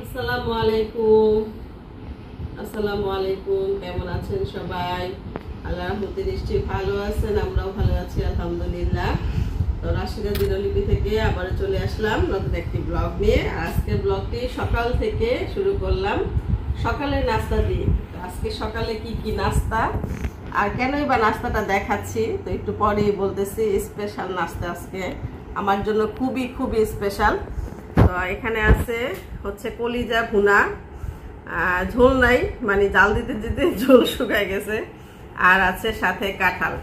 আসসালামু আলাইকুম। আসসালামু আলাইকুম, কেমন আছেন সবাই? আল্লাহর রহমতে নিশ্চয়ই ভালো আছেন, আমরাও ভালো আছি আলহামদুলিল্লাহ। তো রাশিদা দিনলিপি থেকে আবার চলে আসলাম নতুন একটি ব্লগ নিয়ে। আজকের ব্লগটি সকাল থেকে শুরু করলাম, সকালের নাস্তা দিয়ে। আজকে সকালে কি কি নাস্তা আর কেনই বা নাস্তাটা দেখাচ্ছি তো একটু পরেই বলতেছি। স্পেশাল নাস্তা আজকে আমার জন্য খুবই খুবই স্পেশাল। তো এখানে আছে হচ্ছে কলিজা ভুনা, ঝোল নাই, মানে জাল দিতে দিতে ঝোল শুকায় গেছে। আর আছে সাথে কাঁঠাল,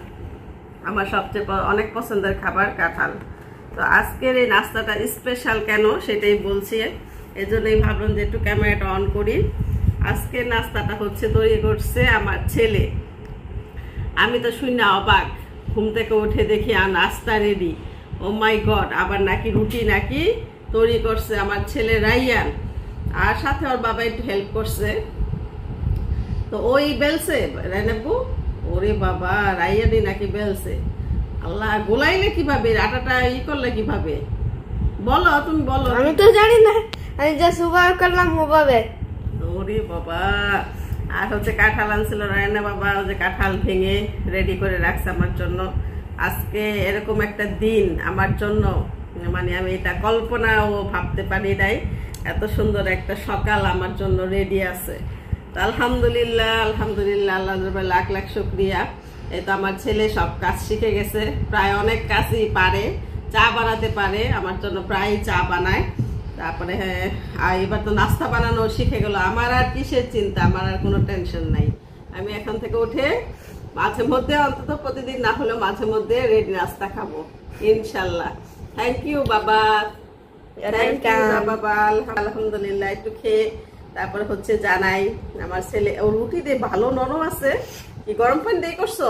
আমার সবচেয়ে অনেক পছন্দের খাবার কাঁঠাল। তো আজকের এই নাস্তাটা স্পেশাল কেন সেটাই বলছি, এজন্যই ভাবলাম যে একটু ক্যামেরাটা অন করি। আজকের নাস্তাটা হচ্ছে তৈরি করছে আমার ছেলে। আমি তো শুনে অবাক, ঘুম থেকে উঠে দেখি আর নাস্তা রেডি। ও মাই গড, আবার নাকি রুটি নাকি তৈরি করছে আমার ছেলে রাইয়ান, আর সাথে ওর বাবা একটু হেল্প করছে। তো ওই বেলছে রাইনাবু, ওরে বাবা রাইয়ানই নাকি বেলছে। আল্লাহ, গোলাইলে কিভাবে, আটাটা ই করলে কিভাবে বলো, তুমি বলো। আমি তো জানি না, আমি যা সুপার করলাম ওভাবে। ওরে বাবা। আর হচ্ছে কাঁঠাল আনছিল রায়না বাবা, ওই যে কাঁঠাল ভেঙে রেডি করে রাখছে আমার জন্য। আজকে এরকম একটা দিন আমার জন্য, মানে আমি এটা কল্পনাও ভাবতে পারি নাই, এত সুন্দর একটা সকাল আমার জন্য রেডি আছে। তো আলহামদুলিল্লাহ আলহামদুলিল্লাহ, আল্লাহ লাখ লাখ শুকরিয়া। এই তো আমার ছেলে সব কাজ শিখে গেছে, প্রায় অনেক কাজই পারে। চা বানাতে পারে, আমার জন্য প্রায় চা বানায়। তারপরে হ্যাঁ, আর এবার তো নাস্তা বানানো শিখে গেল। আমার আর কিসের চিন্তা, আমার আর কোনো টেনশন নাই। আমি এখন থেকে উঠে মাঝে মধ্যে, অন্তত প্রতিদিন না হলেও মাঝে মধ্যে রেডি নাস্তা খাবো ইনশাল্লাহ। থ্যাংক ইউ বাবা, থ্যাংক ইউ বাবা। আলহামদুলিল্লাহ, একটু খেয়ে তারপরে হচ্ছে জানাই আমার ছেলে। ও রুটি দিয়ে ভালো নরম আছে, কি গরম পানি দিয়ে করছো?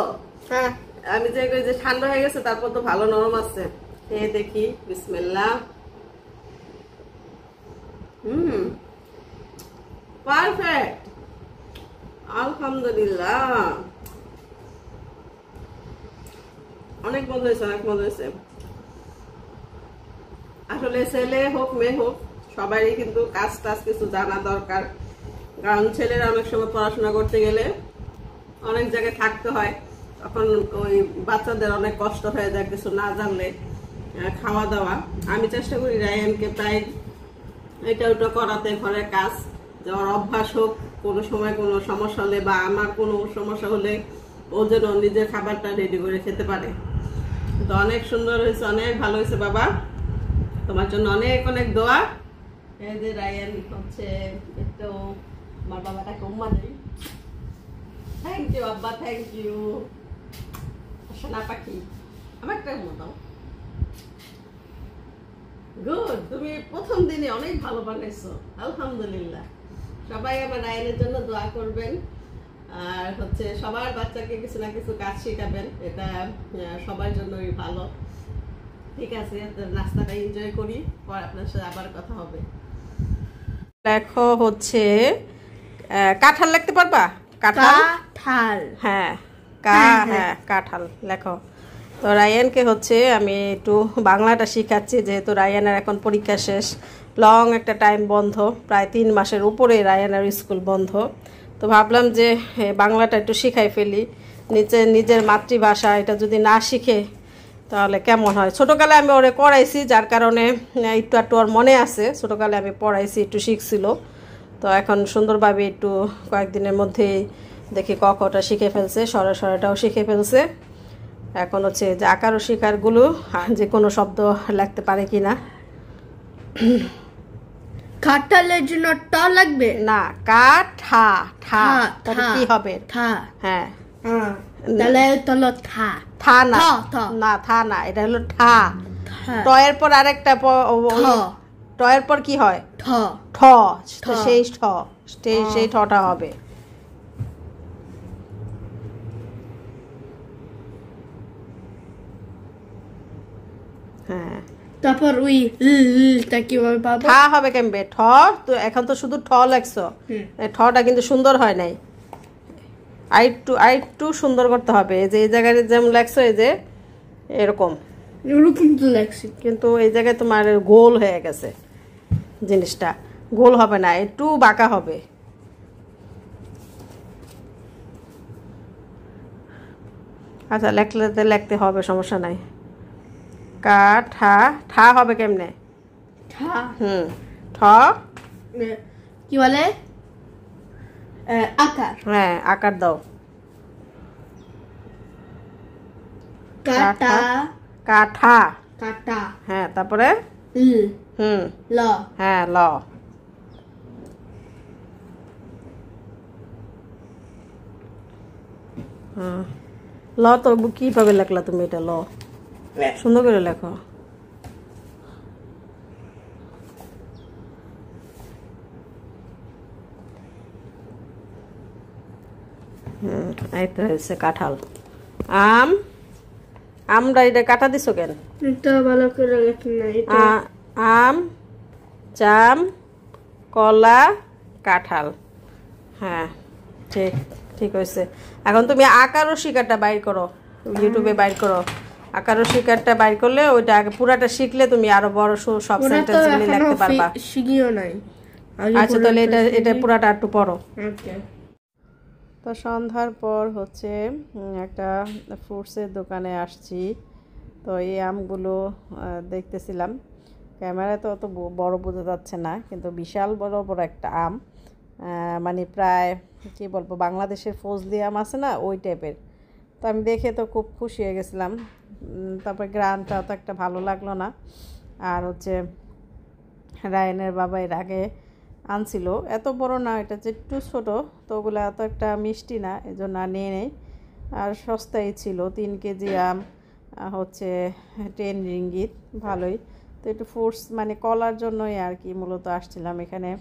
হ্যাঁ, আমি যে ঠান্ডা হয়ে গেছে তারপর তো ভালো নরম আছে। খেয়ে দেখি, বিসমিল্লাহ। পারফেক্ট, আলহামদুলিল্লাহ, অনেক মজা হয়েছে, অনেক মজা হয়েছে। আসলে ছেলে হোক মেয়ে হোক সবারই কিন্তু কাজ টাজ কিছু জানা দরকার, কারণ ছেলেরা অনেক সময় পড়াশোনা করতে গেলে অনেক জায়গায় থাকতে হয়, তখন ওই বাচ্চাদের অনেক কষ্ট হয়ে যায় কিছু না জানলে। খাওয়া দাওয়া আমি চেষ্টা করি রায়ানকে প্রায় এটা ওটা করাতে, ঘরের কাজ, যে ওর অভ্যাস হোক, কোনো সময় কোনো সমস্যা হলে বা আমার কোনো সমস্যা হলে ও যেন নিজের খাবারটা রেডি করে খেতে পারে। তো অনেক সুন্দর হয়েছে, অনেক ভালো হয়েছে বাবা, তোমার জন্য অনেক অনেক দোয়া। এই যে রায়ান হচ্ছে একটু, আমার বাবাটাকে উম্মা দেই। থ্যাংক ইউ আব্বা, থ্যাংক ইউ। সোনা পাখি, আমার একটা উম্মা দাও। গুড, তুমি প্রথম দিনে অনেক ভালো বানাইছো আলহামদুলিল্লাহ। সবাই আমার রায়ানের জন্য দোয়া করবেন, আর হচ্ছে সবার বাচ্চাকে কিছু না কিছু কাজ শেখাবেন, এটা সবার জন্যই ভালো। ঠিক আছে, নাস্তাটা এনজয় করি, পর আপনার সাথে আবার কথা হবে। দেখো হচ্ছে কাঁঠাল লিখতে পারবা? কাঁঠাল, হ্যাঁ হ্যাঁ কাঁঠাল লেখো। তো রায়ানকে হচ্ছে আমি একটু বাংলাটা শিখাচ্ছি, যেহেতু রায়ানের এখন পরীক্ষা শেষ, লং একটা টাইম বন্ধ, প্রায় 3 মাসের উপরে রায়ানের স্কুল বন্ধ। তো ভাবলাম যে বাংলাটা একটু শিখাই ফেলি, নিজের মাতৃভাষা এটা যদি না শিখে তাহলে কেমন হয়। ছোটোকালে আমি ওরে পড়াইছি, যার কারণে একটু একটু ওর মনে আছে, ছোটোকালে আমি পড়াইছি, একটু শিখছিল। তো এখন সুন্দরভাবে একটু কয়েকদিনের মধ্যেই দেখি ক খটা শিখে ফেলছে, সরাটাও শিখে ফেলছে। এখন হচ্ছে যে আকার ও শিকারগুলো, যে কোনো শব্দ লিখতে পারে কিনা। কাঁঠালের জন্য ট লাগবে না, কাঠা, ঠা, তাহলে কি হবে? থা, হ্যাঁ, তাহলে তলো থা, থা না, না থা না, এটা হলো ঠা। টয়ের পর আরেকটা টয়ের পর কি হয়? ঠ, ঠ, সেই ঠটা হবে। হ্যাঁ, তারপর ওই টা কিভাবে পাবো? ঠা হবে কেমবে? ঠ, তো এখন তো শুধু ঠ লাগছো, ঠটা কিন্তু সুন্দর হয় নাই, আরেকটু সুন্দর করতে হবে। এই যে এই জায়গায় যেমন লাগছো, এই যে এরকম এরকম তো লাগছে, কিন্তু এই জায়গায় তোমার গোল হয়ে গেছে জিনিসটা। গোল হবে না, একটু বাঁকা হবে। আচ্ছা লিখতে হবে, সমস্যা নাই। কাঠা, ঠা হবে কেমনে? ঠা ঠ, কি বলে আকার। হ্যাঁ আকার দাও। কাটা, কাঠা, কাটা, হ্যাঁ তারপরে ল, হ্যাঁ ল। ল তো কিভাবে লেখলা তুমি? এটা ল সুন্দর করে লেখো। এই তো হয়েছে কাঁঠাল। আম, আমরা এটা কাটা দিছো কেন? এটা ভালো করে লেখি না। এটা আম, জাম, কলা, কাঁঠাল। হ্যাঁ ঠিক ঠিক হয়েছে। এখন তুমি আকার ও শিকারটা বাইর করো, ইউটিউবে বাইর করো। আকার ও শিকারটা বাইর করলে ওইটা আগে পুরাটা শিখলে তুমি আরো বড় সব সেন্টেন্সগুলি লিখতে পারবা। শিখিও নাই। আচ্ছা তাহলে এটা পুরাটা একটু পড়ো। ওকে। তো সন্ধ্যার পর হচ্ছে একটা ফ্রুটসের দোকানে আসছি। তো এই আমগুলো দেখতেছিলাম। ক্যামেরায় তো অত বড় বোঝা যাচ্ছে না, কিন্তু বিশাল বড় বড় একটা আম, মানে প্রায় কী বলবো, বাংলাদেশের ফজলি আম আছে না, ওই টাইপের। তো আমি দেখে তো খুব খুশি হয়ে গেছিলাম। তারপর গ্রানটা তো একটা ভালো লাগলো না। আর হচ্ছে রায়নের বাবা এর আগে আনছিল, এত বড় না, এটা যে একটু ছোটো, তো ওগুলো এত একটা মিষ্টি না, এই জন্য নিয়ে নেই। আর সস্তাই ছিল, 3 কেজি আম হচ্ছে 10 রিঙ্গিত, ভালোই। তো একটু ফ্রুটস মানে কলার জন্যই আর কি মূলত আসছিলাম এখানে।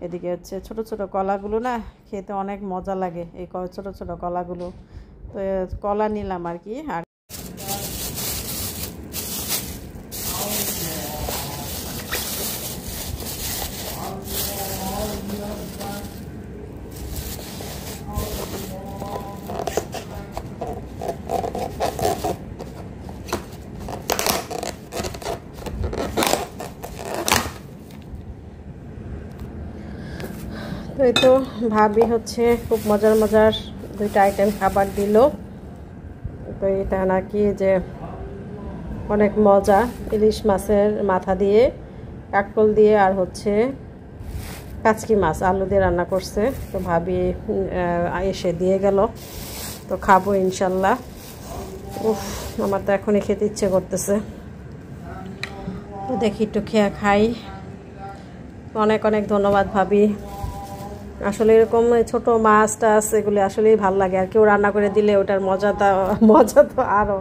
এদিকে হচ্ছে ছোট ছোট কলাগুলো না খেতে অনেক মজা লাগে, এই ছোট ছোট কলাগুলো। তো কলা নিলাম আর কি। আর তো এই তো ভাবি হচ্ছে খুব মজার মজার 2টা আইটেম খাবার দিল। তো এটা নাকি যে অনেক মজা, ইলিশ মাছের মাথা দিয়ে, কাঁকরোল দিয়ে, আর হচ্ছে কাচকি মাছ আলু দিয়ে রান্না করছে। তো ভাবি এসে দিয়ে গেল, তো খাবো ইনশাল্লাহ। উফ, আমার তো এখনই খেতে ইচ্ছে করতেছে। তো দেখি একটু খেয়ে খাই। অনেক অনেক ধন্যবাদ ভাবি। আসলে এরকম ছোট মাছ টাছ এগুলি আসলেই ভালো লাগে, আর কেউ রান্না করে দিলে ওটার মজা তো আরও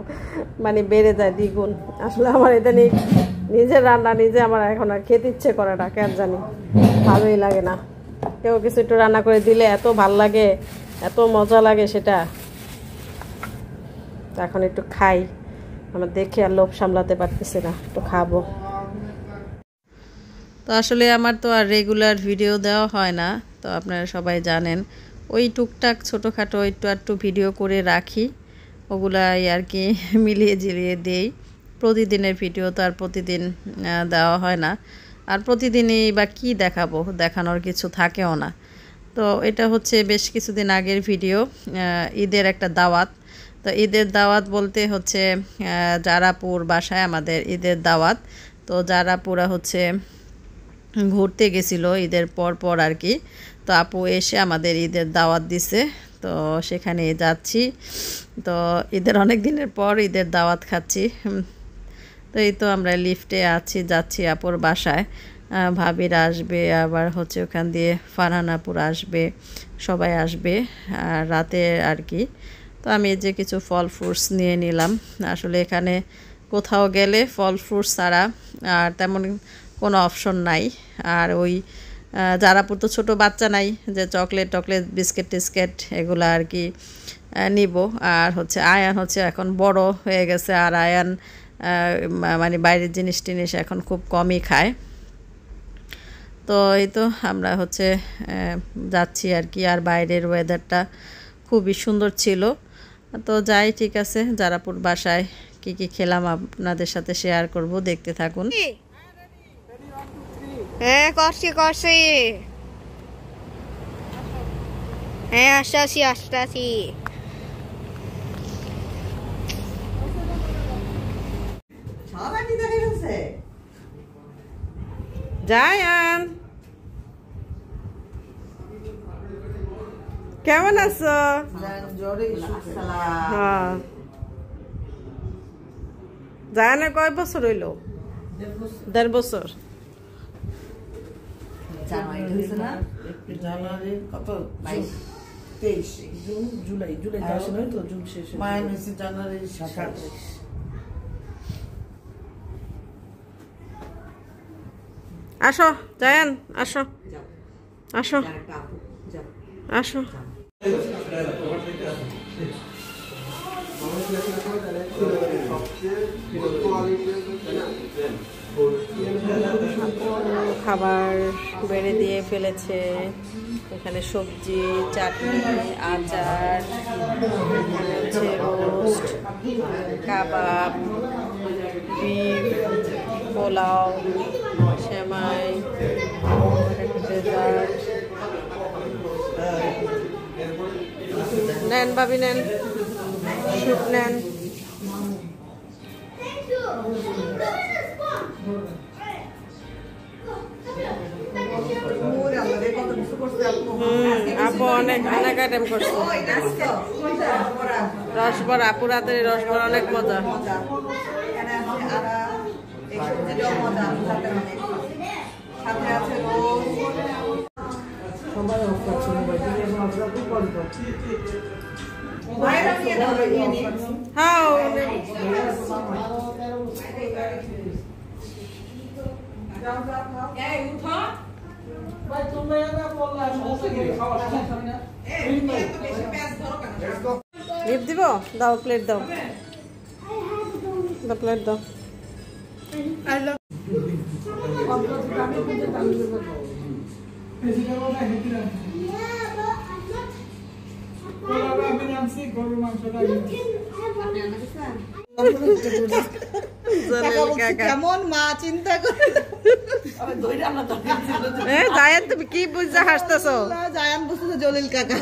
মানে বেড়ে যায় দ্বিগুণ। আসলে আমার এটা নিয়ে নিজের রান্না নিজে আমার এখন আর খেতে ইচ্ছে করে না, কেন জানি ভালোই লাগে না। কেউ কিছু একটু রান্না করে দিলে এত ভাল লাগে, এত মজা লাগে সেটা। এখন একটু খাই, আমার দেখে আর লোভ সামলাতে পারতেছি না, একটু খাবো। তো আসলে আমার তো আর রেগুলার ভিডিও দেওয়া হয় না, তো আপনারা সবাই জানেন। ওই টুকটাক ছোটোখাটো একটু ভিডিও করে রাখি, ওগুলাই আর কি মিলিয়ে ঝিলিয়ে দেই। প্রতিদিনের ভিডিও তো আর প্রতিদিন দেওয়া হয় না, আর প্রতিদিনই বা কী দেখাবো, দেখানোর কিছু থাকেও না। তো এটা হচ্ছে বেশ কিছুদিন আগের ভিডিও, ঈদের একটা দাওয়াত। তো ঈদের দাওয়াত বলতে হচ্ছে জারাপুর বাসায় আমাদের ঈদের দাওয়াত। তো জারাপুরা হচ্ছে ঘুরতে গেছিল ঈদের পর আর কি। তো আপু এসে আমাদের ঈদের দাওয়াত দিছে, তো সেখানে যাচ্ছি। তো ঈদের অনেক দিনের পর ঈদের দাওয়াত খাচ্ছি। তো এই তো আমরা লিফটে আছি, যাচ্ছি আপুর বাসায়। ভাবিরা আসবে, আবার হচ্ছে ওখান দিয়ে ফারহান আপুর আসবে, সবাই আসবে আর রাতে আর কি। তো আমি যে কিছু ফল ফ্রুটস নিয়ে নিলাম। আসলে এখানে কোথাও গেলে ফল ফ্রুটস ছাড়া আর তেমন কোনো অপশন নাই। আর ওই জারাপুর তো ছোটো বাচ্চা নাই যে চকলেট বিস্কিট টিস্কেট এগুলো আর কি নিব। আর হচ্ছে আয়ান হচ্ছে এখন বড় হয়ে গেছে, আর আয়ান মানে বাইরের জিনিস টিনিস এখন খুব কমই খায়। তো এই তো আমরা হচ্ছে যাচ্ছি আর কি। আর বাইরের ওয়েদারটা খুবই সুন্দর ছিল। তো যাই, ঠিক আছে, জারাপুর বাসায় কি কি খেলাম আপনাদের সাথে শেয়ার করব, দেখতে থাকুন। হ্যাঁ করছি করছি। হ্যাঁ আসতেছি আসতেছি। জায়ান কেমন আছো? হ্যাঁ। জায়ানের কয় বছর হইলো? 1.5 বছর। জানুয়ারি কত 23 জুলাই আসে নয় তো, জুন শেষে মায়ের হয়েছে জানুয়ারি 27। আসো জায়ান আসো আসো আসো। খাবার বেড়ে দিয়ে ফেলেছে। এখানে সবজি, চাটনি, আচার, হচ্ছে রোস্ট, কাবাব, বিফ, পোলাও, সেমাই, ডেজার্ট। নেন ভাবি নেন, স্যুপ নেন। আপু অনেক অনেক আইটেম করছে। রসবড়া, পুরাতের রসবড়া অনেক মজা। লিপ দিব, দাও প্লেট দাও, প্লেট দাও। কেমন মা চিন্তা করে জায়ান তুমি কি বুঝা হাসতেছো? জায়ান বুঝতেছে জলিল কাকা।